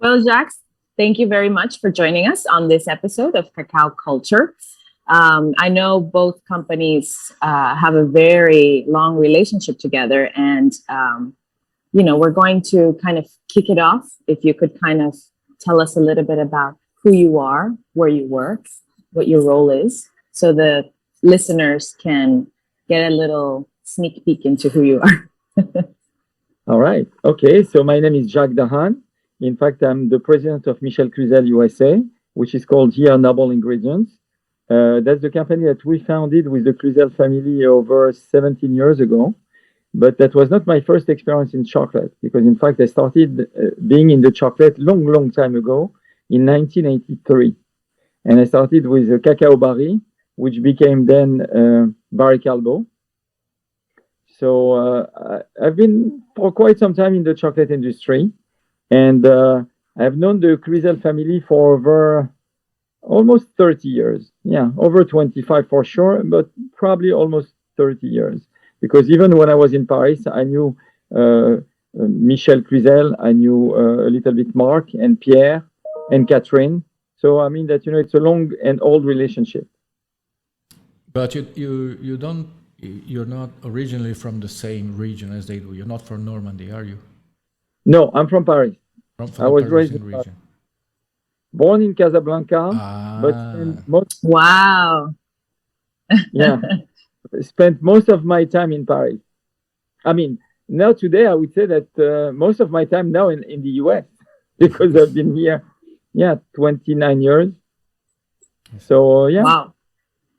Well, Jacques, thank you very much for joining us on this episode of Cacao Culture. I know both companies have a very long relationship together, and we're going to kind of kick it off. If you could kind of tell us a little bit about who you are, where you work, what your role is, so the listeners can get a little sneak peek into who you are. All right. Okay. So my name is Jacques Dahan. In fact, I'm the president of Michel Cluizel USA, which is called here Noble Ingredients. That's the company that we founded with the Cluizel family over 17 years ago. But that was not my first experience in chocolate, because in fact, I started being in the chocolate long time ago in 1983. And I started with Cacao Barry, which became then Barry Calbo. So I've been for quite some time in the chocolate industry, and I've known the Cluizel family for over almost 30 years. Yeah, over 25 for sure, but probably almost 30 years. Because even when I was in Paris, I knew Michel Cluizel, I knew a little bit Mark and Pierre and Catherine. So I mean that it's a long and old relationship. But you don't you're not originally from the same region as they do. You're not from Normandy, are you? No, I'm from Paris. From I the was raised Parisian region. born in Casablanca, but Ah, Wow. yeah, spent most of my time in Paris. I mean, now today I would say that most of my time now in the US because I've been here, 29 years. So yeah, Wow.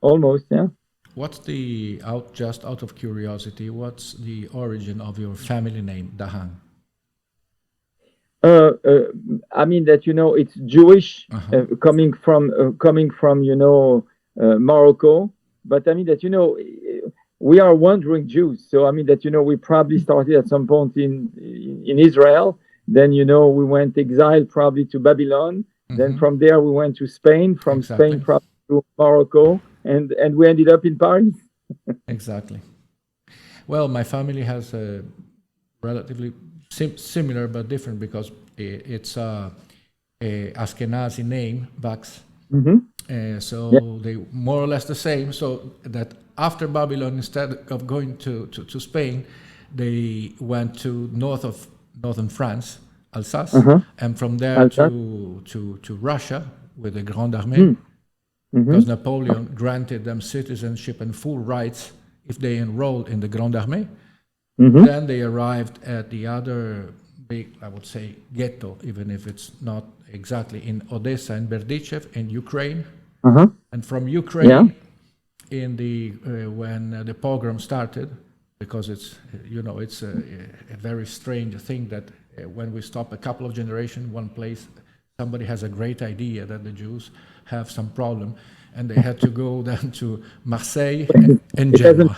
almost, yeah. what's the just out of curiosity, what's the origin of your family name, Dahan? Uh, uh, I mean that it's Jewish, Uh-huh. coming from Morocco, but I mean that we are wandering Jews. So I mean that we probably started at some point in Israel. Then we went exiled probably to Babylon. Then Hmm. from there we went to Spain. From Spain Exactly. probably to Morocco, and we ended up in Paris. Exactly. Well, my family has a relatively similar but different because it's a Ashkenazi name, Vax. Hmm. Yeah. So they more or less the same. So that after Babylon, instead of going to Spain, they went to northern France, Alsace, Uh-huh. and from there Alsace. to Russia with the Grande Armée, Mm. because Hmm. Napoleon granted them citizenship and full rights if they enrolled in the Grande Armée. Hmm. Then they arrived at the other big, I would say, ghetto, even if it's not exactly, in Odessa and Berdichev in Ukraine. Uh-huh. And from Yeah. Ukraine, in the when the pogrom started, because it's a very strange thing that when we stop a couple of generations, one place, somebody has a great idea that the Jews have some problem, and they had to go then to Marseille and It doesn't. Genoa.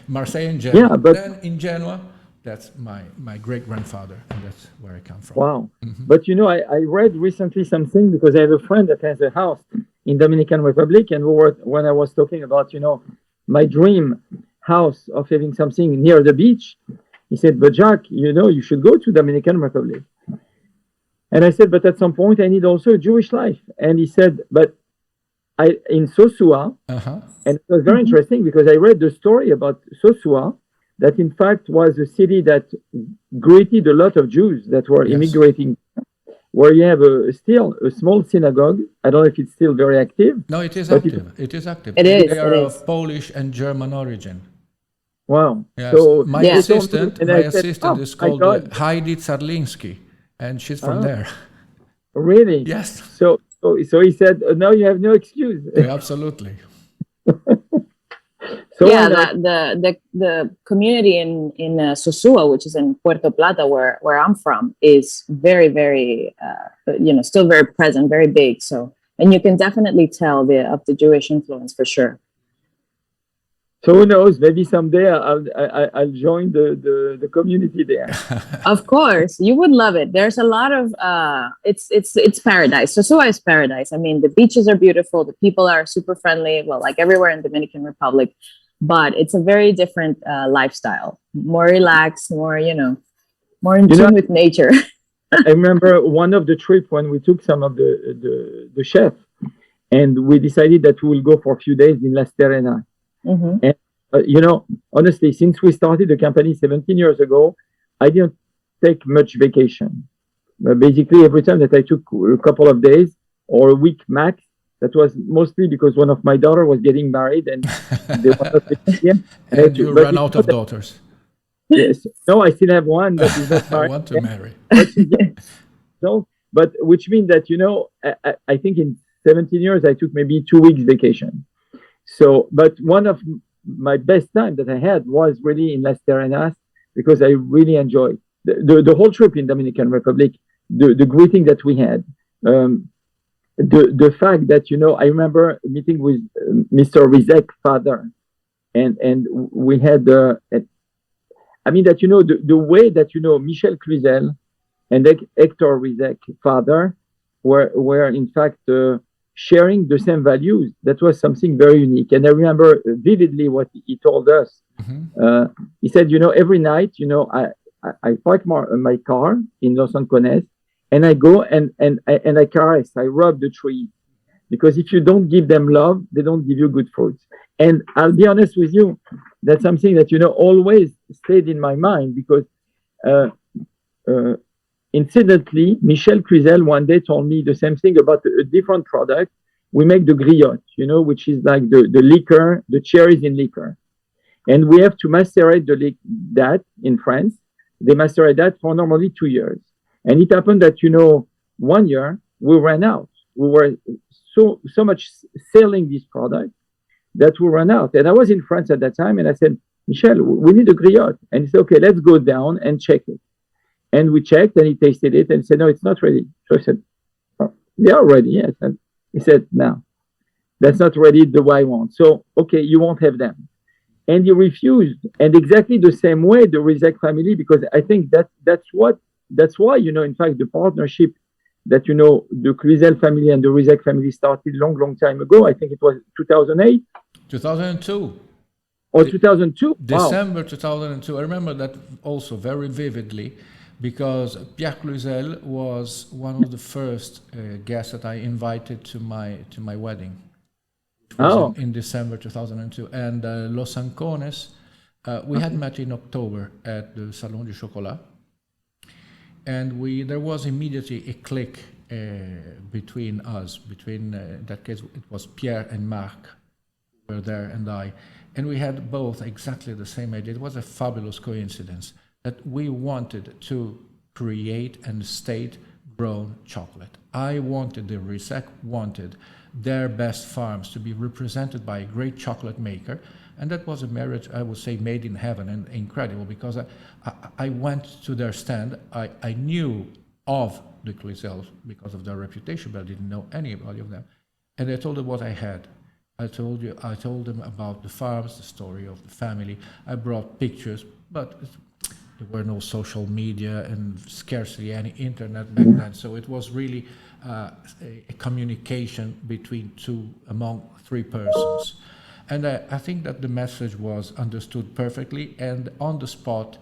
Marseille and Yeah, Genoa. but Then in Genoa, that's my great grandfather, and that's where I come from. wow. But I read recently something because I have a friend that has a house in Dominican Republic, and when I was talking about, my dream house of having something near the beach, he said, "But Jack, you should go to Dominican Republic." And I said, "But at some point, I need also a Jewish life." And he said, "But I in Sosua." Uh-huh. And it was very interesting because I read the story about Sosua, that in fact was a city that greeted a lot of Jews that were Yes. immigrating, where you have still a small synagogue. I don't know if it's still very active, No, it is but it, active. It is active. It And they is. It are is. of Polish and German origin. wow. Yes. So My they Yeah. told me, assistant, and my I said, assistant "Oh is my called God, Heidi Tsarlinsky, and she's from ah, there. really?" Yes. So he said, "Now you have no excuse." Yeah, absolutely. So why Yeah, not? the community in Sosua, which is in Puerto Plata, where I'm from, is very very still very present, very big. So, and you can definitely tell the Jewish influence for sure. So who knows? Maybe someday I'll join the community there. Of course, you would love it. There's a lot of it's paradise. Sosua is paradise. I mean, the beaches are beautiful. The people are super friendly. Well, like everywhere in Dominican Republic, but it's a very different lifestyle. More relaxed, more more in You know, tune with nature. I remember one of the trip when we took some of the chef, and we decided that we will go for a few days in La Serena. Mm-hmm. And honestly, since we started the company 17 years ago, I didn't take much vacation. Basically, every time that I took a couple of days or a week max, that was mostly because one of my daughter was getting married and they were not vegetarian. And you But ran out of daughters. yes, no, I still have one that is not I married, want to marry. but she's young. So, but which means that I think in 17 years I took maybe 2 weeks vacation. So, but one of my best time that I had was really in Las Terrenas because I really enjoyed the whole trip in Dominican Republic, the greeting that we had, the fact that I remember meeting with Mr. Rizek father, and we had I mean that the way that Michel Cluizel and Hector Rizek father were in fact sharing the same values. That was something very unique. And I remember vividly what he told us. Mm-hmm. He said, every night, I park my car in Los Ancones, and I go and I caress, I rub the tree, because if you don't give them love, they don't give you good fruits. And I'll be honest with you, that's something that always stayed in my mind because. Uh, uh, Incidentally, Michel Cluizel one day told me the same thing about a different product. We make the griotte, which is like the liquor, the cherries in liquor. And we have to macerate that in France. They macerate that for normally 2 years. And it happened that, 1 year we ran out. We were so much selling this product that we ran out. And I was in France at that time and I said, Michel, we need a griotte. And he said, okay, let's go down and check it. And we checked and he tasted it and said, no, it's not ready. So I said, oh, they are ready, yes. And he said, no, that's not ready the way I want. So, okay, you won't have them. And he refused. And exactly the same way, the Rizek family, because I think that's why, in fact, the partnership that, the Cluizel family and the Rizek family started long time ago. I think it was 2008. 2002. Or 2002. December Wow. 2002. I remember that also very vividly because Pierre Cluizel was one of the first guests that I invited to my wedding, which was in December 2002. And Los Ancones, we had met in October at the Salon du Chocolat. And there was immediately a click between us. In that case, it was Pierre and Marc who were there and I. And we had both exactly the same idea. It was a fabulous coincidence that we wanted to create and state-grown chocolate. The Rizek wanted their best farms to be represented by a great chocolate maker. And that was a marriage, I would say, made in heaven and incredible because I went to their stand. I knew of the Cluizels because of their reputation, but I didn't know anybody of them. And I told them what I had. I told them about the farms, the story of the family. I brought pictures, but there were no social media and scarcely any internet back then. So it was really a communication among three persons. And I think that the message was understood perfectly. And on the spot,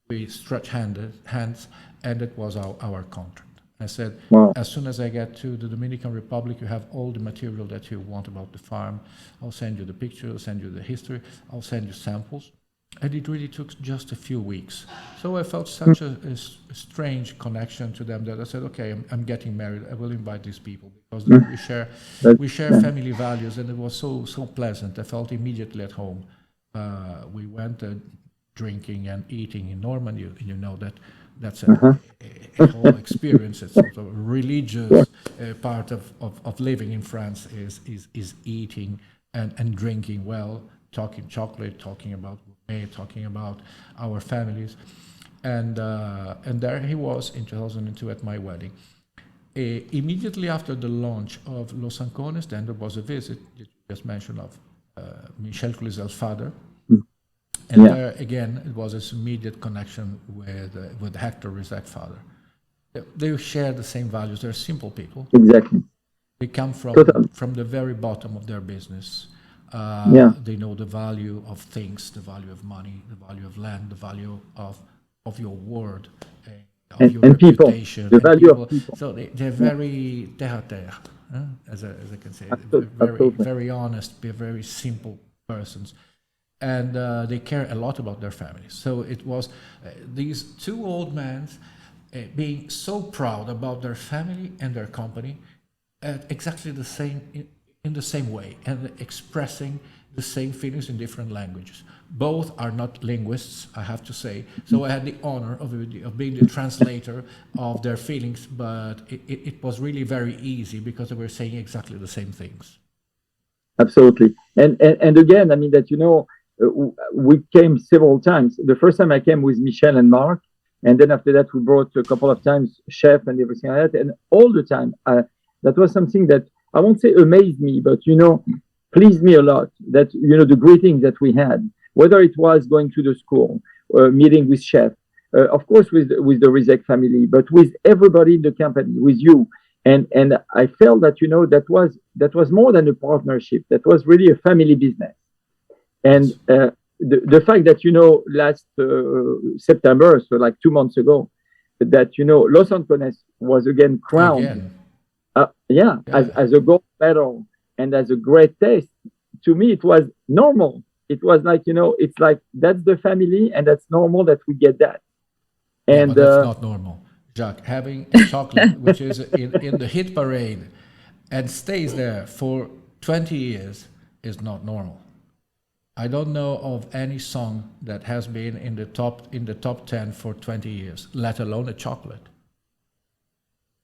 we stretched hands, and it was our contract. I said, wow. As soon as I get to the Dominican Republic, you have all the material that you want about the farm. I'll send you the picture, I'll send you the history, I'll send you samples. And it really took just a few weeks. So I felt such a strange connection to them that I said, okay, I'm getting married. I will invite these people because we share family values, and it was so pleasant. I felt immediately at home. We went drinking and eating in Normandy. You know that's a whole experience. It's sort of a religious part of living in France is eating and drinking well, talking chocolate, talking about gourmet, talking about our families. And there he was in 2002 at my wedding. Immediately after the launch of Los Ancones, then there was a visit that you just mentioned of Michel Cluizel's father. And there again, it was this immediate connection with Hector Rizek's father. They share the same values. They're simple people. Exactly. They come from the very bottom of their business. They know the value of things, the value of money, the value of land, the value of of your word, of and, your and people, reputation, the and value people. of people. So they're Yeah, very terre à terre, as I can say, very absolutely. very honest, very simple persons, and they care a lot about their families. So it was these two old men being so proud about their family and their company at exactly the same in the same way, and expressing the same feelings in different languages. Both are not linguists, I have to say. So I had the honor of being the translator of their feelings, but it was really very easy because they were saying exactly the same things. Absolutely. And again, I mean that we came several times. The first time I came with Michel and Mark, and then after that we brought a couple of times chef and everything like that. And all the time, that was something that I won't say amazed me, but pleased me a lot. That the greetings that we had, whether it was going to the school, meeting with chef, of course with the Rizek family, but with everybody in the company, with you. And I felt that that was more than a partnership. That was really a family business. And Yes. the fact that last September, so like 2 months ago, that Los Ancones was again crowned, Again. yeah, as Yeah. as a gold medal and as a great taste. To me, it was normal. It was like it's like that's the family, and that's normal that we get that. Yeah, And but that's not normal. Jacques, having a chocolate which is in the hit parade and stays there for 20 years is not normal. I don't know of any song that has been in the top 10 for 20 years, let alone a chocolate.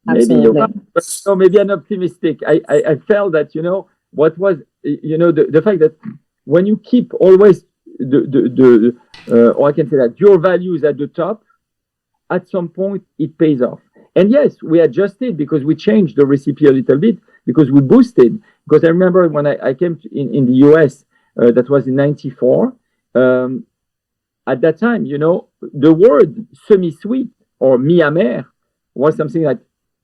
maybe you're right, Absolutely. but maybe I'm optimistic. I felt that what was the fact that when you keep always or I can say that your values at the top, at some point it pays off. And yes, we adjusted because we changed the recipe a little bit because we boosted. Because I remember when I came in the US, that was in '94. Um, at that time, the word semi-sweet or mi-amer was something like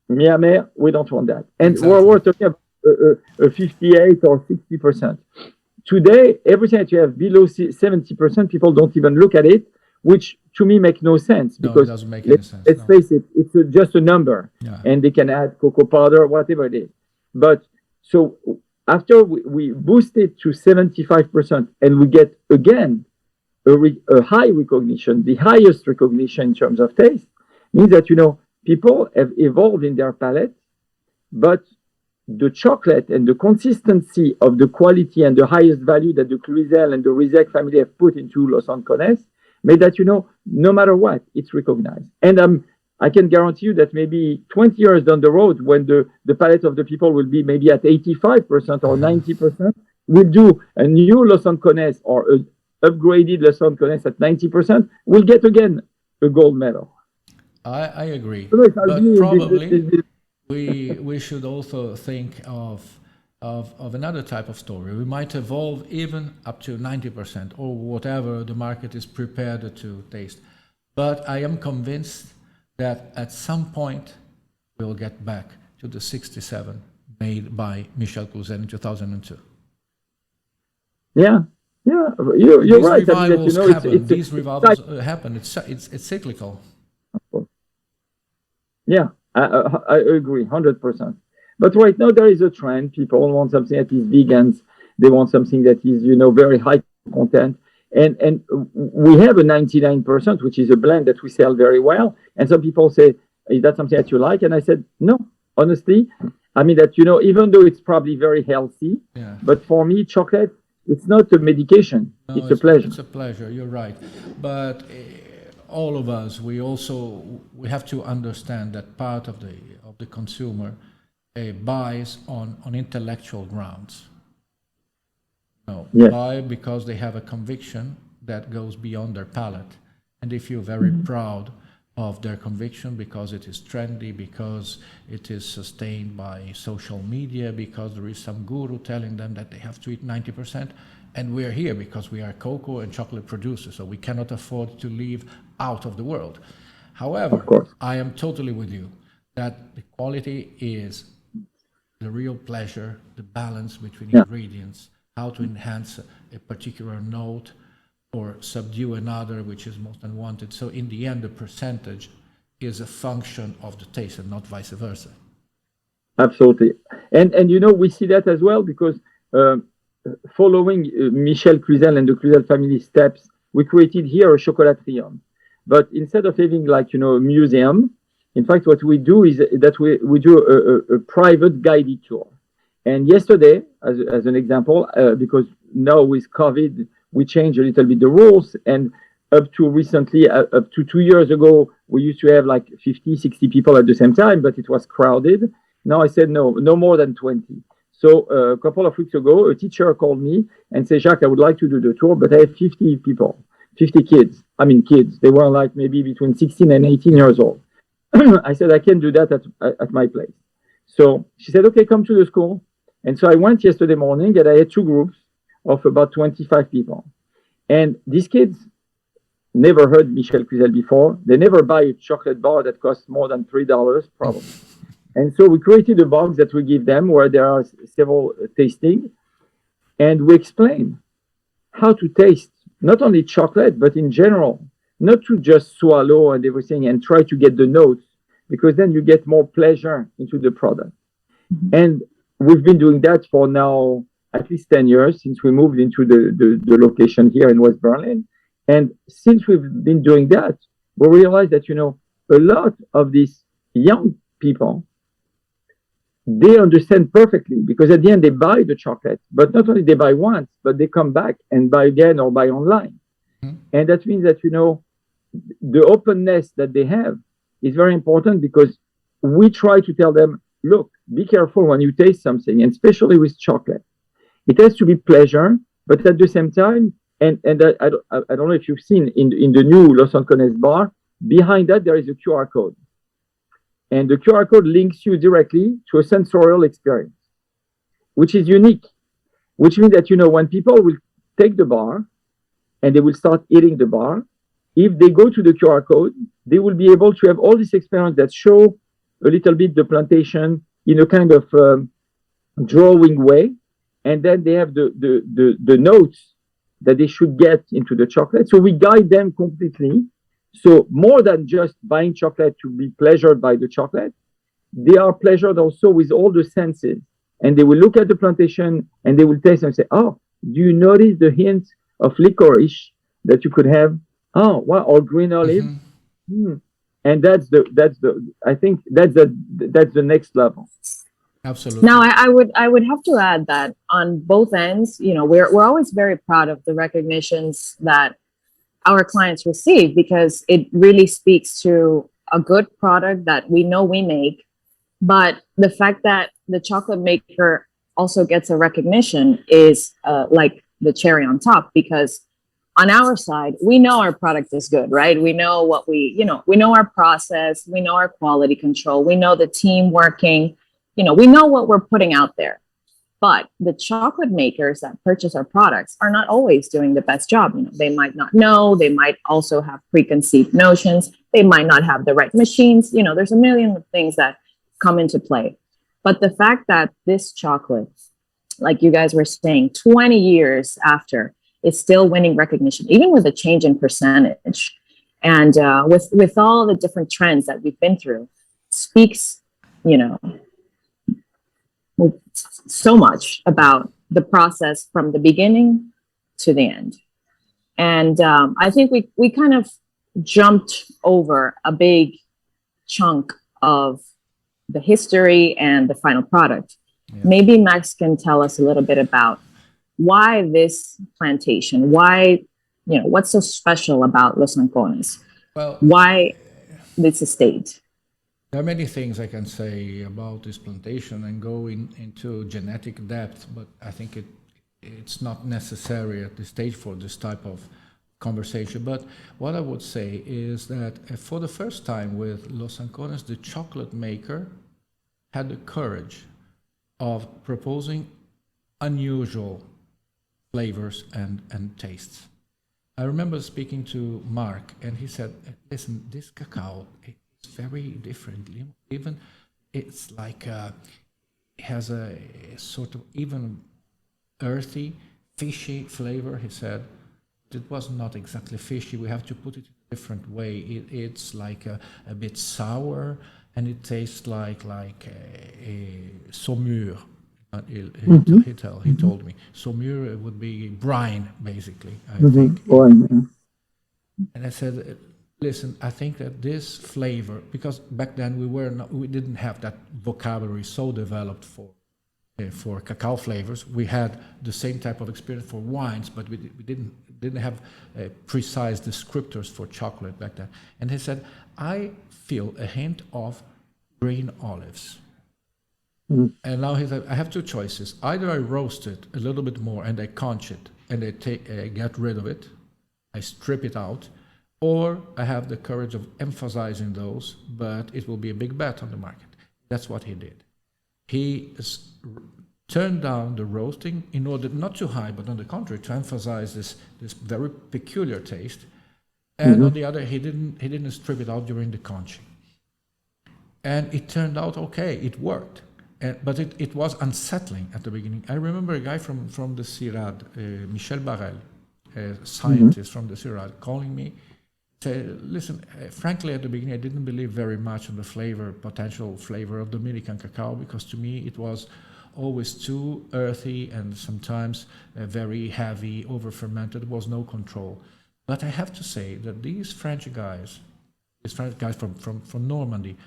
mi-amer, we don't want that. And we're Exactly. talking about 58 or 60%. Today, everything that you have below 70%, people don't even look at it, which to me make no sense No, it because doesn't make any let's, sense. let's No. face it, it's just a number, Yeah. and they can add cocoa powder, whatever it is. But so after we boost it to 75%, and we get again a high recognition, the highest recognition in terms of taste, means that people have evolved in their palate, but the chocolate and the consistency of the quality and the highest value that the Cluizel and the Rizek family have put into Los Ancones made that no matter what, it's recognized. And I can guarantee you that maybe 20 years down the road, when the palate of the people will be maybe at 85% or 90%, we'll do a new Los Ancones or an upgraded Los Ancones at 90%. We'll get again a gold medal. I agree. So it But be probably we should also think of another type of story. We might evolve even up to 90% or whatever the market is prepared to taste. But I am convinced that at some point we'll get back to the 67 made by Michel Cluizel in 2002. yeah, yeah, you're These right. I mean that revivals happen. These it's revivals happen. It's cyclical. yeah, I agree 100%. But right now there is a trend. People want something that is vegans. They want something that is very high content. And we have a 99%, which is a blend that we sell very well. And some people say, "Is that something that you like?" And I said, "No, honestly, I mean that even though it's probably very healthy, Yeah. but for me, chocolate it's not a medication. No, It's a pleasure." it's a pleasure. You're right, but all of us, we have to understand that part of the consumer buys on intellectual grounds. No, Yes. buy because they have a conviction that goes beyond their palate, and they feel very proud of their conviction because it is trendy, because it is sustained by social media, because there is some guru telling them that they have to eat 90%. And we're here because we are cocoa and chocolate producers, so we cannot afford to leave out of the world. Of However, course. I am totally with you that the quality is the real pleasure, the balance between Yeah. ingredients, how to enhance a particular note, or subdue another, which is most unwanted. So in the end, the percentage is a function of the taste and not vice versa. Absolutely. And we see that as well because following Michel Cluizel and the Cluizel family steps, we created here a chocolaterie. But instead of having like, a museum, in fact, what we do is that we do a private guided tour. And yesterday, as an example, because now with COVID, we changed a little bit the rules. And up to recently, up to 2 years ago, we used to have like 50, 60 people at the same time, but it was crowded. Now I said, no more than 20. So a couple of weeks ago, a teacher called me and said, Jacques, I would like to do the tour, but I have 50 people, 50 kids. I mean, kids. They were like maybe between 16 and 18 years old. I said, I can do that at my place. So she said, okay, come to the school. And so I went yesterday morning and I had 2 groups of about 25 people. And these kids never heard Michel Cluizel before. They never buy a chocolate bar that costs more than $3, probably. And so we created a box that we give them where there are several tasting. And we explain how to taste not only chocolate, but in general, not to just swallow and everything and try to get the notes, because then you get more pleasure into the product. And we've been doing that for now at least 10 years since we moved into the location here in West Berlin. And since we've been doing that, we realized that, a lot of these young people, they understand perfectly because at the end they buy the chocolate, but not only they buy once, but they come back and buy again or buy online. And that means that, the openness that they have is very important because we try to tell them, look, be careful when you taste something, and especially with chocolate. It has to be pleasure, but at the same time, and I don't know if you've seen in the new Los Ancones bar, behind that there is a QR code. And the QR code links you directly to a sensorial experience, which is unique, which means that, when people will take the bar and they will start eating the bar, if they go to the QR code, they will be able to have all this experience that show a little bit the plantation in a kind of drawing way. And then they have the notes that they should get into the chocolate. So we guide them completely. So more than just buying chocolate to be pleasured by the chocolate, they are pleasured also with all the senses. And they will look at the plantation and they will taste and say, oh, do you notice the hint of licorice that you could have? Oh, wow, or green olive. And I think that's the next level. Absolutely. Now, I would have to add that on both ends, we're always very proud of the recognitions that our clients receive because it really speaks to a good product that we know we make. But the fact that the chocolate maker also gets a recognition is like the cherry on top, because on our side, we know our product is good, right? We know what we know our process, we know our quality control, we know the team working, we know what we're putting out there. But the chocolate makers that purchase our products are not always doing the best job. They might not know, they might also have preconceived notions, they might not have the right machines. There's a million of things that come into play. But the fact that this chocolate, like you guys were saying, 20 years after, is still winning recognition, even with a change in percentage. And with all the different trends that we've been through, speaks, so much about the process from the beginning to the end. And I think we kind of jumped over a big chunk of the history and the final product. Yeah. Maybe Max can tell us a little bit about why this plantation, why, what's so special about Los Ancones? Well, why this estate? There are many things I can say about this plantation and go into genetic depth, but I think it's not necessary at this stage for this type of conversation. But what I would say is that for the first time with Los Ancones, the chocolate maker had the courage of proposing unusual flavors and tastes. I remember speaking to Mark, and he said, listen, this cacao, it's very different. Even it's like it has a sort of even earthy, fishy flavor, he said. it was not exactly fishy. We have to put it in a different way. It's like a bit sour, and it tastes like a saumure. He told me saumure would be brine, basically. I think. And I said, listen, I think that this flavor, because back then we didn't have that vocabulary so developed for cacao flavors. We had the same type of experience for wines, but we didn't have precise descriptors for chocolate back then. And he said, I feel a hint of green olives. And now he said, I have two choices. Either I roast it a little bit more and I conch it and I get rid of it, I strip it out, or I have the courage of emphasizing those, but it will be a big bet on the market. That's what he did. He turned down the roasting in order not to hide, but on the contrary, to emphasize this very peculiar taste. And on the other, he didn't strip it out during the conching. And it turned out okay, it worked. But it was unsettling at the beginning. I remember a guy from the CIRAD, Michel Barrel, a scientist from the CIRAD, calling me, said, listen, frankly, at the beginning, I didn't believe very much in the potential flavor of Dominican cacao, because to me, it was always too earthy and sometimes very heavy, over-fermented. There was no control. But I have to say that these French guys from Normandy,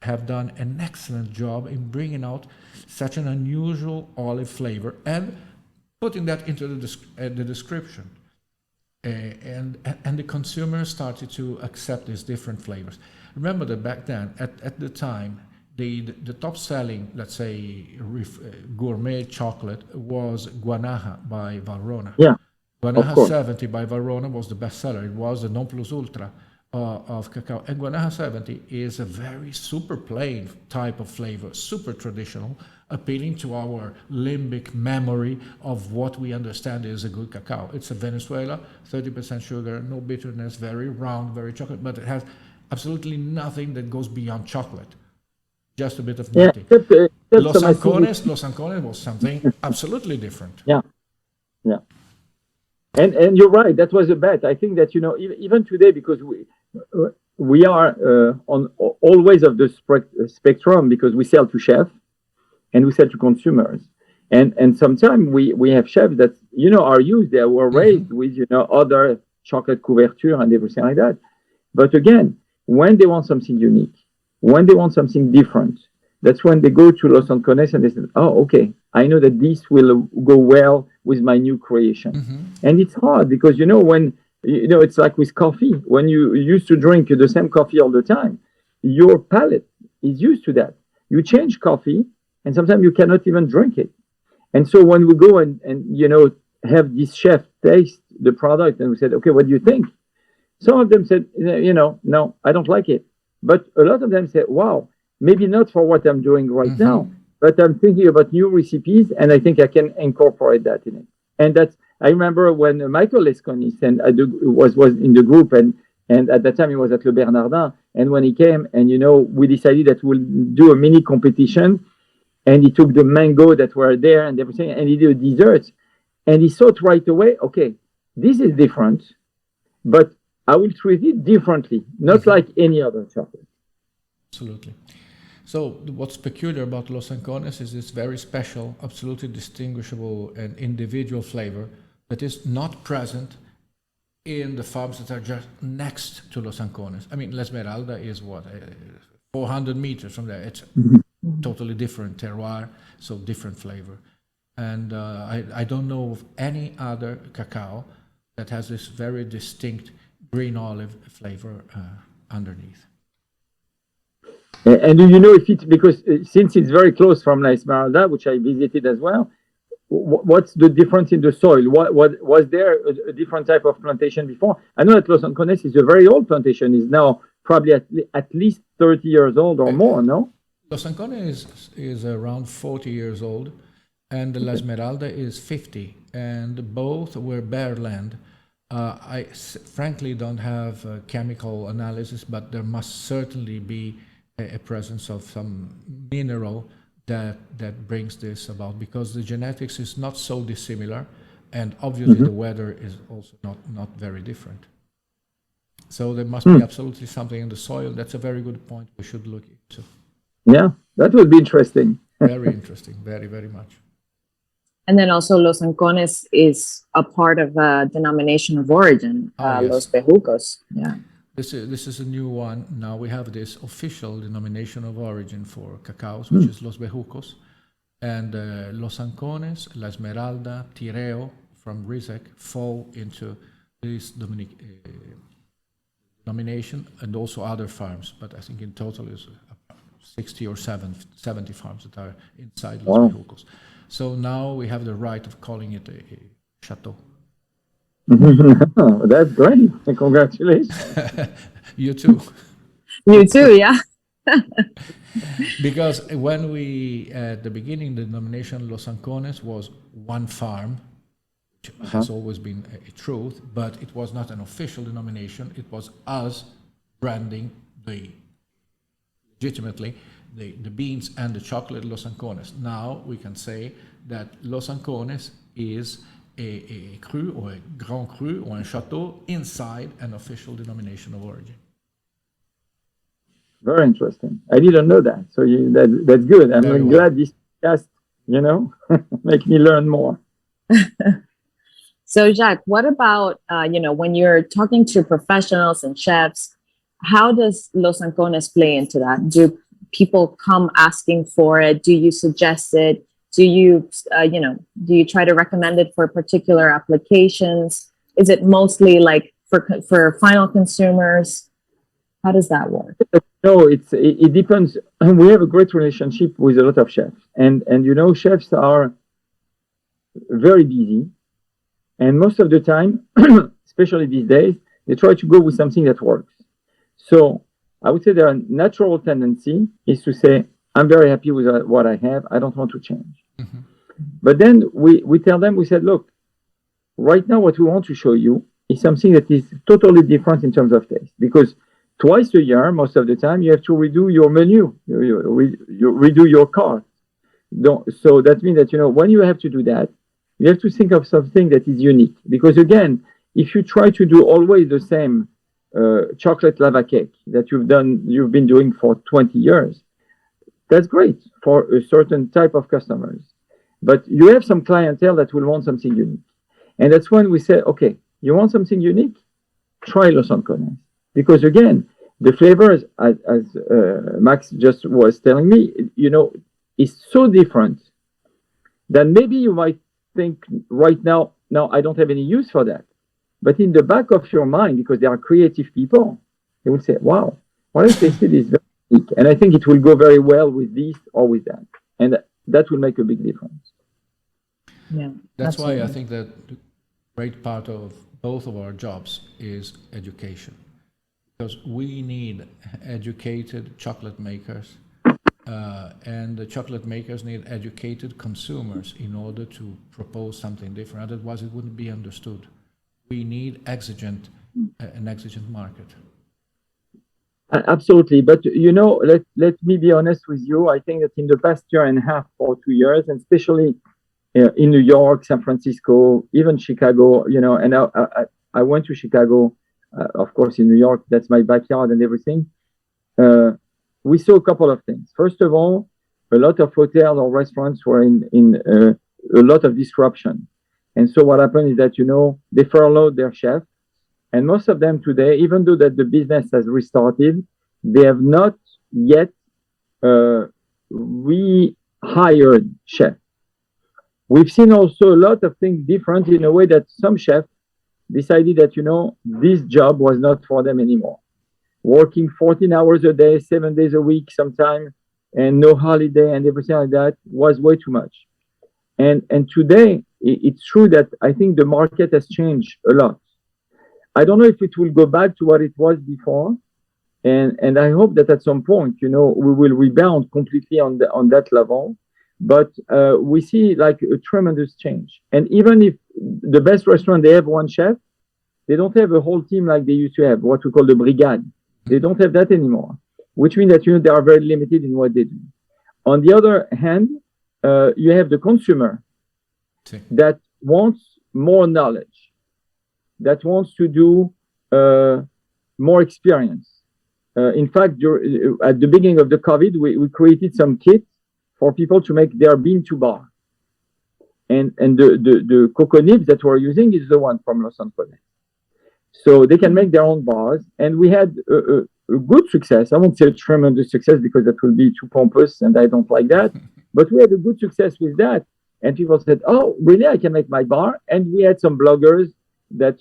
have done an excellent job in bringing out such an unusual olive flavor and putting that into the description. And the consumers started to accept these different flavors. Remember that back then, at the time, the top selling, let's say, gourmet chocolate was Guanaja by Valrhona. Yeah, Guanaja 70 by Valrhona was the bestseller. It was the non plus ultra of cacao. And Guanaja 70 is a very super plain type of flavor, super traditional, appealing to our limbic memory of what we understand is a good cacao. It's a Venezuela, 30% sugar, no bitterness, very round, very chocolate, but it has absolutely nothing that goes beyond chocolate. Just a bit of nutty. Los Ancones was something absolutely different. Yeah. And you're right, that was a bet. I think that, even today, because we are on all ways of the spectrum, because we sell to chefs and we sell to consumers. And sometimes we have chefs that, are used, they were raised with, other chocolate couverture and everything like that. But again, when they want something unique, when they want something different, that's when they go to Los Ancones and they say, oh, okay, I know that this will go well with my new creation. And it's hard because, when, it's like with coffee. When you used to drink the same coffee all the time, your palate is used to that. You change coffee and sometimes you cannot even drink it. And so when we go and have this chef taste the product and we said, okay, what do you think? Some of them said, no, I don't like it. But a lot of them said, wow, maybe not for what I'm doing right now, but I'm thinking about new recipes and I think I can incorporate that in it. And I remember when Michael Lesconis was in the group and at that time he was at Le Bernardin. And when he came and, we decided that we'll do a mini competition and he took the mango that were there and everything and he did desserts. And he thought right away, okay, this is different, but I will treat it differently, not like any other chocolate. Absolutely. So what's peculiar about Los Ancones is this very special, absolutely distinguishable and individual flavor that is not present in the farms that are just next to Los Ancones. I mean, La Esmeralda is 400 meters from there. It's totally different terroir, so different flavor. And I don't know of any other cacao that has this very distinct green olive flavor underneath. And do you know if it's because since it's very close from La Esmeralda, which I visited as well, what's the difference in the soil? What was there a different type of plantation before? I know that Los Ancones is a very old plantation. It's now probably at least 30 years old or more, no? Los Ancones is around 40 years old, and La Esmeralda is 50, and both were bare land. I frankly don't have chemical analysis, but there must certainly be a presence of some mineral that brings this about, because the genetics is not so dissimilar, And obviously the weather is also not very different. So there must be absolutely something in the soil. That's a very good point we should look into. Yeah, that would be interesting. Very interesting, very, very much. And then also Los Ancones is a part of a denomination of origin, Yes. Los Bejucos. Yeah. This is a new one. Now we have this official denomination of origin for cacaos, which is Los Bejucos. And Los Ancones, La Esmeralda, Tireo from Rizek fall into this denomination, and also other farms. But I think in total is 60 or 70 farms that are inside Los Bejucos. So now we have the right of calling it a chateau. Oh, that's great. Congratulations. You too. You too, yeah. Because when we, at the beginning, the denomination Los Ancones was one farm, which has always been a truth, but it was not an official denomination. It was us branding legitimately the beans and the chocolate Los Ancones. Now we can say that Los Ancones is a cru or a grand cru or a chateau inside an official denomination of origin. Very interesting. I didn't know that. So that's good. I'm glad this podcast, make me learn more. So Jacques, what about, when you're talking to professionals and chefs, how does Los Ancones play into that? Do people come asking for it? Do you suggest it? Do you, do you try to recommend it for particular applications? Is it mostly like for final consumers? How does that work? No, it depends. We have a great relationship with a lot of chefs, and chefs are very busy, and most of the time, especially these days, they try to go with something that works. So I would say their natural tendency is to say, I'm very happy with what I have. I don't want to change. Mm-hmm. But then we tell them, we said, look, right now what we want to show you is something that is totally different in terms of taste. Because twice a year, most of the time, you have to redo your menu, you redo your cart. So that means that, when you have to do that, you have to think of something that is unique. Because again, if you try to do always the same chocolate lava cake that you've been doing for 20 years, that's great for a certain type of customers. But you have some clientele that will want something unique. And that's when we say, okay, you want something unique? Try Los Ancones. Because again, the flavors, as Max just was telling me, is so different that maybe you might think right now, no, I don't have any use for that. But in the back of your mind, because they are creative people, they will say, wow, what I tasted is very unique. And I think it will go very well with this or with that. And that will make a big difference. Yeah, that's absolutely. why I think that the great part of both of our jobs is education. Because we need educated chocolate makers, and the chocolate makers need educated consumers in order to propose something different. Otherwise, it wouldn't be understood. We need an exigent market. Absolutely. But, let me be honest with you. I think that in the past year and a half or 2 years, and especially in New York, San Francisco, even Chicago, and I went to Chicago, of course, in New York, that's my backyard and everything. We saw a couple of things. First of all, a lot of hotels or restaurants were in a lot of disruption. And so what happened is that, they furloughed their chef. And most of them today, even though that the business has restarted, they have not yet rehired chefs. We've seen also a lot of things different in a way that some chefs decided that, this job was not for them anymore. Working 14 hours a day, 7 days a week sometime, and no holiday and everything like that was way too much. And today, it's true that I think the market has changed a lot. I don't know if it will go back to what it was before. And I hope that at some point, we will rebound completely on that level. But we see like a tremendous change. And even if the best restaurant, they have one chef, they don't have a whole team like they used to have, what we call the brigade. They don't have that anymore, which means that, they are very limited in what they do. On the other hand, you have the consumer that wants more knowledge, that wants to do more experience. In fact, at the beginning of the COVID, we created some kits for people to make their bean to bar. And the cocoa nibs that we're using is the one from Los Ancones. So they can make their own bars. And we had a good success. I won't say a tremendous success because that will be too pompous and I don't like that. But we had a good success with that. And people said, oh, really? I can make my bar. And we had some bloggers that,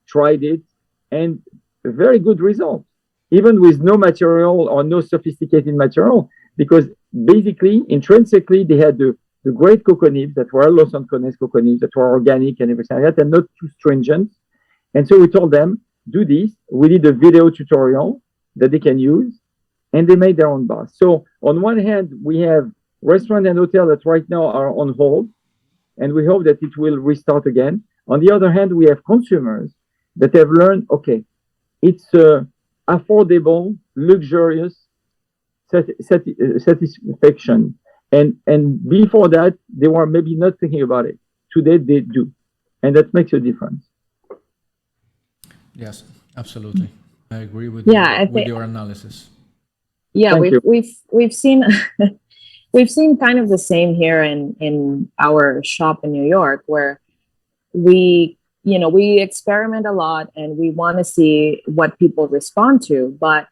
tried it and a very good result, even with no material or no sophisticated material, because basically, intrinsically, they had the great cocoa nibs that were Los Ancones cocoa nibs that were organic and everything like that, and not too stringent. And so we told them, do this. We did a video tutorial that they can use, and they made their own bars. So on one hand, we have restaurant and hotel that right now are on hold, and we hope that it will restart again. On the other hand, we have consumers that have learned, okay, it's affordable, luxurious satisfaction. And before that, they were maybe not thinking about it. Today, they do. And that makes a difference. Yes, absolutely. I agree with your analysis. Yeah, we've seen we've seen kind of the same here in our shop in New York, where we experiment a lot and we want to see what people respond to. But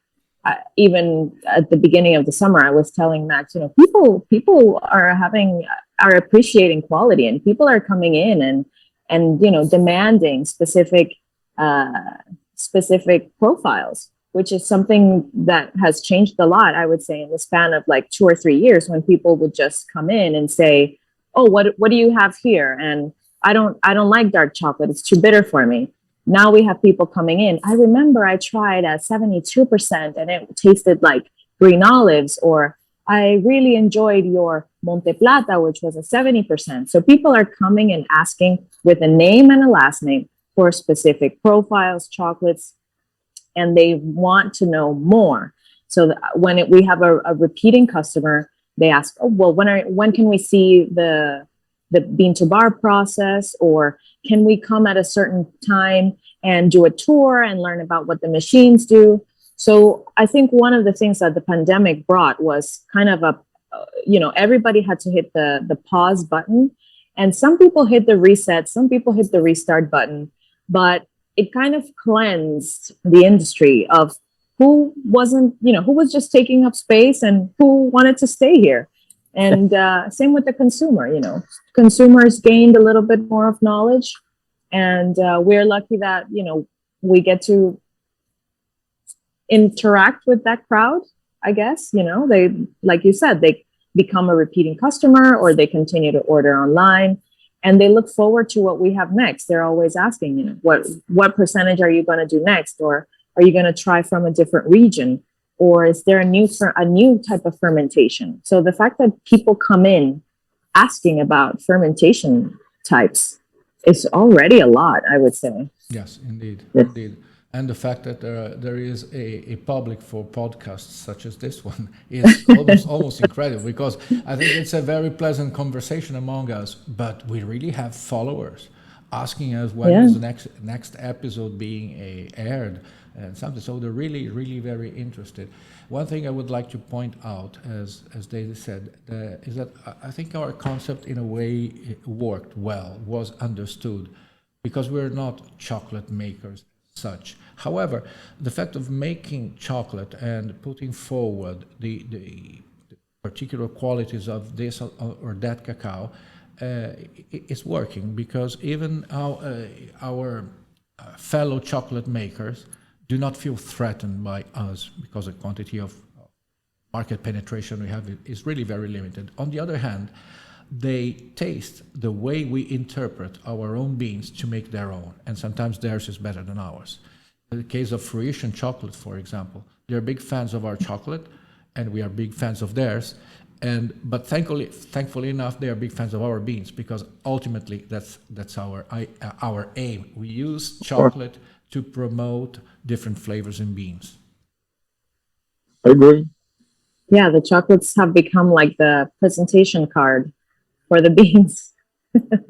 even at the beginning of the summer, I was telling Max, people are appreciating quality, and people are coming in and demanding specific profiles, which is something that has changed a lot, I would say, in the span of like 2 or 3 years, when people would just come in and say, oh, what do you have here? And I don't like dark chocolate. It's too bitter for me. Now we have people coming in. I remember I tried at 72% and it tasted like green olives, or I really enjoyed your Monte Plata, which was a 70%. So people are coming and asking with a name and a last name for specific profiles, chocolates, and they want to know more. So when we have a repeating customer, they ask, oh, well, when can we see the bean to bar process, or can we come at a certain time and do a tour and learn about what the machines do? So I think one of the things that the pandemic brought was kind of everybody had to hit the pause button, and some people hit the reset, some people hit the restart button, but it kind of cleansed the industry of who was just taking up space and who wanted to stay here. And same with the consumer, consumers gained a little bit more of knowledge, and we're lucky that, we get to interact with that crowd, I guess. They, like you said, they become a repeating customer, or they continue to order online, and they look forward to what we have next. They're always asking, what percentage are you going to do next? Or are you going to try from a different region? Or is there a new type of fermentation? So the fact that people come in asking about fermentation types is already a lot, I would say. Yes, indeed, indeed. And the fact that there is a public for podcasts such as this one is almost incredible, because I think it's a very pleasant conversation among us, but we really have followers asking us when is the next episode being aired and something. So they're really, really very interested. One thing I would like to point out, as Daisy said, is that I think our concept in a way worked well, was understood, because we're not chocolate makers such. However, the fact of making chocolate and putting forward the particular qualities of this or that cacao is working, because even our fellow chocolate makers do not feel threatened by us, because the quantity of market penetration we have is really very limited. On the other hand, they taste the way we interpret our own beans to make their own, and sometimes theirs is better than ours. In the case of Fruition Chocolate, for example, they're big fans of our chocolate, and we are big fans of theirs. But thankfully enough, they are big fans of our beans, because ultimately that's our aim. We use chocolate to promote different flavors in beans. I agree. Yeah, the chocolates have become like the presentation card for the beans.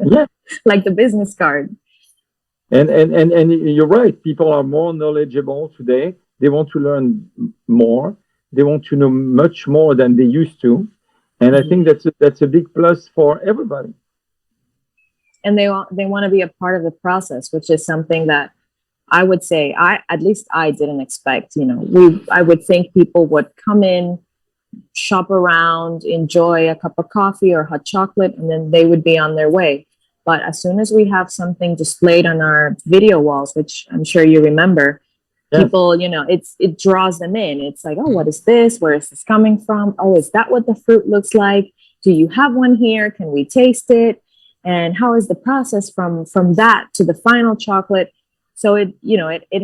Yeah. like the business card. And you're right. People are more knowledgeable today. They want to learn more. They want to know much more than they used to. And I think that's a big plus for everybody. And they want to be a part of the process, which is something that I would say at least I didn't expect. I would think people would come in, shop around, enjoy a cup of coffee or hot chocolate, and then they would be on their way. But as soon as we have something displayed on our video walls, which I'm sure you remember, Yes. people, it draws them in. It's like, oh, what is this? Where is this coming from? Oh, is that what the fruit looks like? Do you have one here? Can we taste it? And how is the process from that to the final chocolate? So it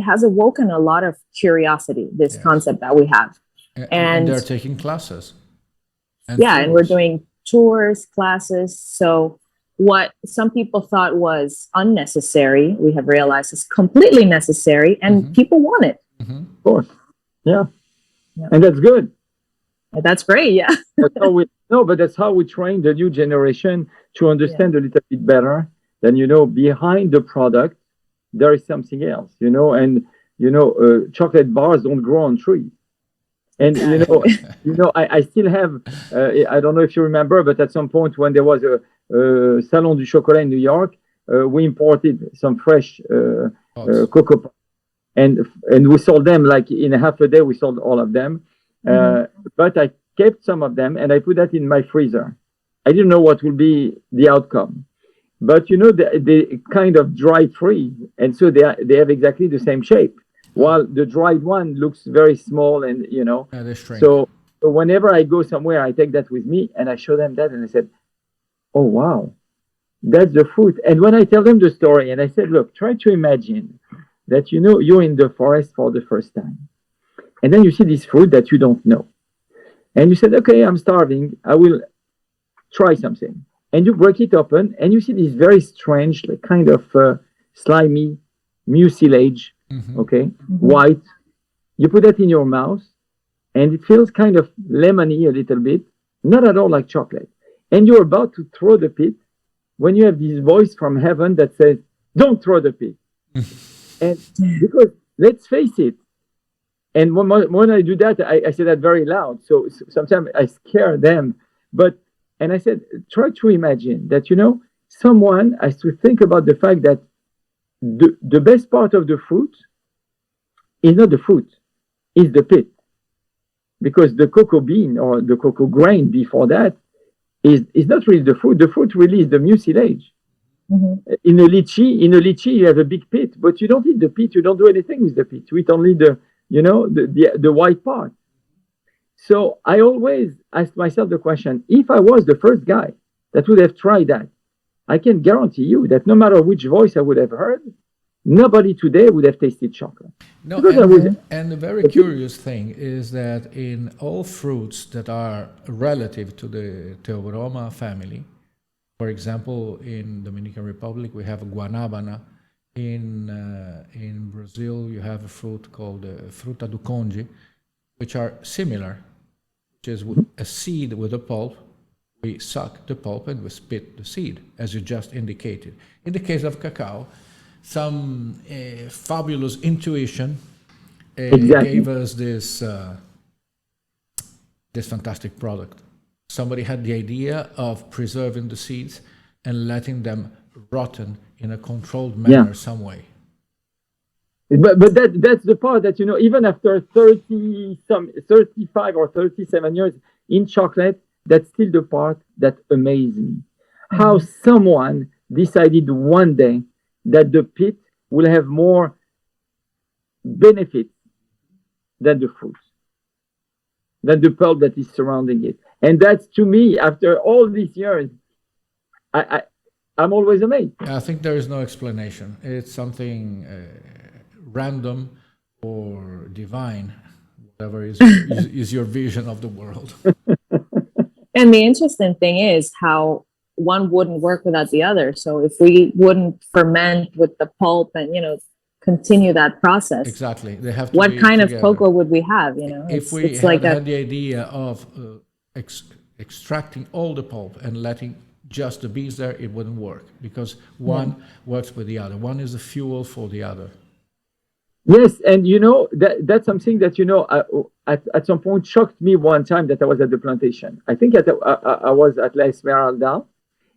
has awoken a lot of curiosity, this Yes. concept that we have. And they're taking classes. And we're doing tours, classes. So what some people thought was unnecessary, we have realized is completely necessary, and people want it. Of course. Yeah. And that's good. That's great. Yeah. That's how we train the new generation to understand a little bit better. Then, behind the product, there is something else, and, chocolate bars don't grow on trees. And, I still have, I don't know if you remember, but at some point when there was a Salon du Chocolat in New York, we imported some fresh cocoa pods. And we sold them like in half a day, we sold all of them. But I kept some of them and I put that in my freezer. I didn't know what would be the outcome. But, they kind of dry freeze. And so they have exactly the same shape. While the dried one looks very small and, they shrink. So whenever I go somewhere, I take that with me and I show them that and I said, oh, wow, that's the fruit. And when I tell them the story and I said, look, try to imagine that, you're in the forest for the first time. And then you see this fruit that you don't know. And you said, okay, I'm starving. I will try something. And you break it open and you see this very strange, like, kind of slimy mucilage. Okay, white. You put that in your mouth, and it feels kind of lemony a little bit, not at all like chocolate. And you're about to throw the pit when you have this voice from heaven that says, "Don't throw the pit." And because let's face it, and when I do that, I say that very loud. So sometimes I scare them. And I said, try to imagine that someone has to think about the fact that the best part of the fruit is not the fruit, is the pit. Because the cocoa bean or the cocoa grain before that is not really the fruit. The fruit really is the mucilage. In a lychee, you have a big pit, but you don't eat the pit. You don't do anything with the pit. You eat only the white part. So I always ask myself the question, if I was the first guy that would have tried that, I can guarantee you that no matter which voice I would have heard, nobody today would have tasted chocolate. No, and the very curious thing is that in all fruits that are relative to the Theobroma family, for example, in Dominican Republic, we have guanabana. In Brazil, you have a fruit called fruta do conde, which are similar, which is a seed with a pulp. We suck the pulp and we spit the seed, as you just indicated. In the case of cacao, some fabulous intuition gave us this fantastic product. Somebody had the idea of preserving the seeds and letting them rotten in a controlled manner some way. But that's the part that, even after 35 or 37 years in chocolate, that's still the part that amazed me. How someone decided one day that the pit will have more benefit than the fruit, than the pulp that is surrounding it. And that's, to me, after all these years, I'm always amazed. I think there is no explanation. It's something random or divine, whatever is your vision of the world. And the interesting thing is how one wouldn't work without the other. So if we wouldn't ferment with the pulp and, continue that process. Exactly. They have to what be kind together. of cocoa would we have? If we had the idea of extracting all the pulp and letting just the beans there, it wouldn't work, because one works with the other. One is the fuel for the other. Yes, and that's something that at some point shocked me one time that I was at the plantation. I think I was at La Esmeralda,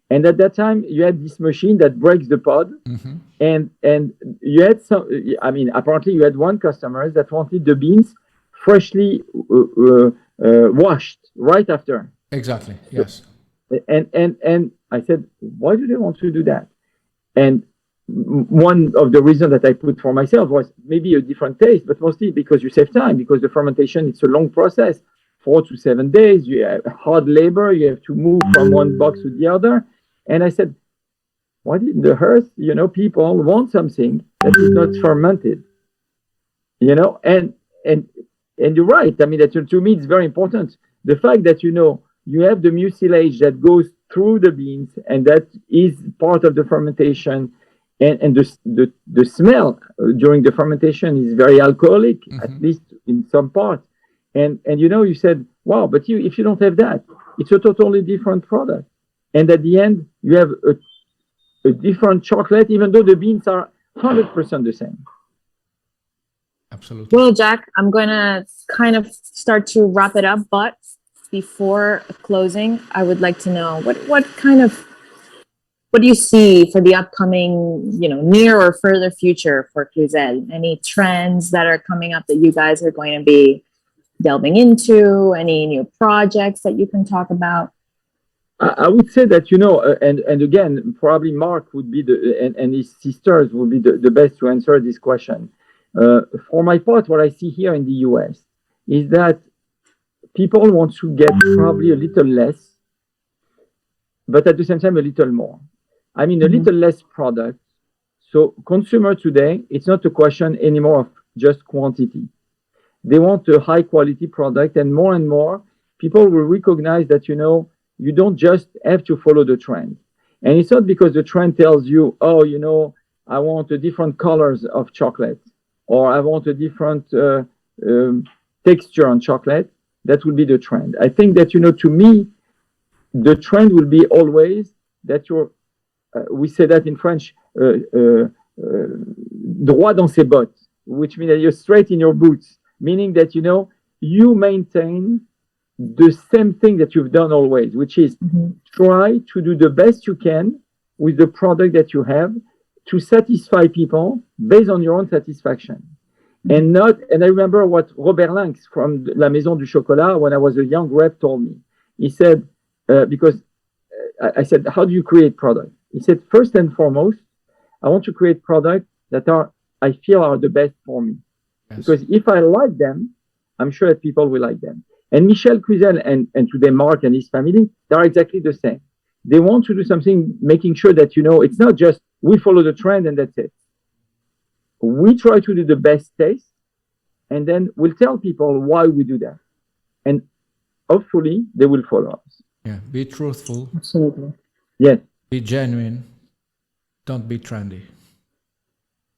and at that time you had this machine that breaks the pod, and you had some. I mean, apparently you had one customer that wanted the beans freshly washed right after. Exactly. Yes. And I said, why do they want to do that? And one of the reasons that I put for myself was maybe a different taste, but mostly because you save time, because the fermentation, it's a long process, 4 to 7 days. You have hard labor. You have to move from one box to the other. And I said, why did the earth, people want something that is not fermented? And you're right. I mean, that to me, it's very important. The fact that, you have the mucilage that goes through the beans, and that is part of the fermentation. And the smell during the fermentation is very alcoholic, at least in some parts. And you said, wow, but if you don't have that, it's a totally different product. And at the end, you have a different chocolate, even though the beans are 100% the same. Absolutely. Well, Jack, I'm going to kind of start to wrap it up, but before closing, I would like to know what do you see for the upcoming, near or further future for Cluizel? Any trends that are coming up that you guys are going to be delving into? Any new projects that you can talk about? I would say that, and again, probably Mark would be and his sisters would be the best to answer this question. For my part, what I see here in the US is that people want to get probably a little less, but at the same time, a little more. I mean, a little less product. So consumer today, it's not a question anymore of just quantity. They want a high quality product, and more people will recognize that, you don't just have to follow the trend. And it's not because the trend tells you, oh, I want a different colors of chocolate, or I want a different texture on chocolate. That will be the trend. I think that, to me, the trend will be always that we say that in French, droit dans ses bottes, which means that you're straight in your boots, meaning that, you maintain the same thing that you've done always, which is try to do the best you can with the product that you have to satisfy people based on your own satisfaction. And I remember what Robert Lynx from La Maison du Chocolat, when I was a young rep, told me. He said, because I said, how do you create product? He said, first and foremost, I want to create products that I feel are the best for me. Yes. Because if I like them, I'm sure that people will like them. And Michel Cluizel and today Mark and his family, they are exactly the same. They want to do something, making sure that, it's not just we follow the trend and that's it. We try to do the best taste, and then we'll tell people why we do that. And hopefully they will follow us. Yeah, be truthful. Absolutely. Yes. Be genuine. Don't be trendy.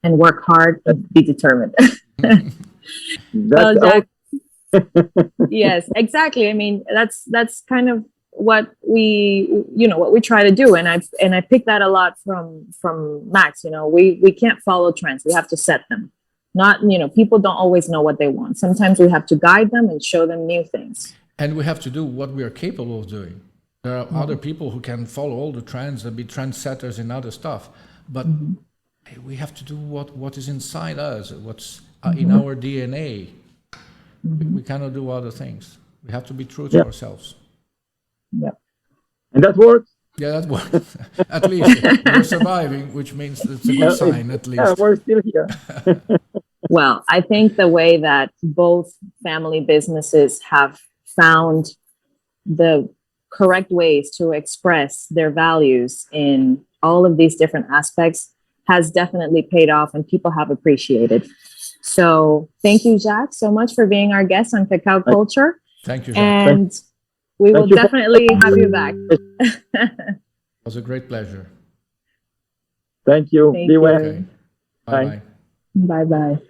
And work hard, but be determined. Well, Jack, yes, exactly. I mean, that's kind of what we try to do, and I pick that a lot from Max. We can't follow trends. We have to set them. Not, people don't always know what they want. Sometimes we have to guide them and show them new things. And we have to do what we are capable of doing. There are other people who can follow all the trends and be trendsetters in other stuff, but we have to do what is inside us, what's in our DNA. We cannot do other things. We have to be true to ourselves. Yeah. And that works. Yeah, that works. At least we're surviving, which means it's a good sign, at least. Yeah, we're still here. Well, I think the way that both family businesses have found the correct ways to express their values in all of these different aspects has definitely paid off, and people have appreciated. So thank you, Jacques, so much for being our guest on Cacao Culture. Thank you, Jacques. And we will definitely have you back. It was a great pleasure. Thank you. Thank Be you. well. Okay. Bye-bye. Bye-bye.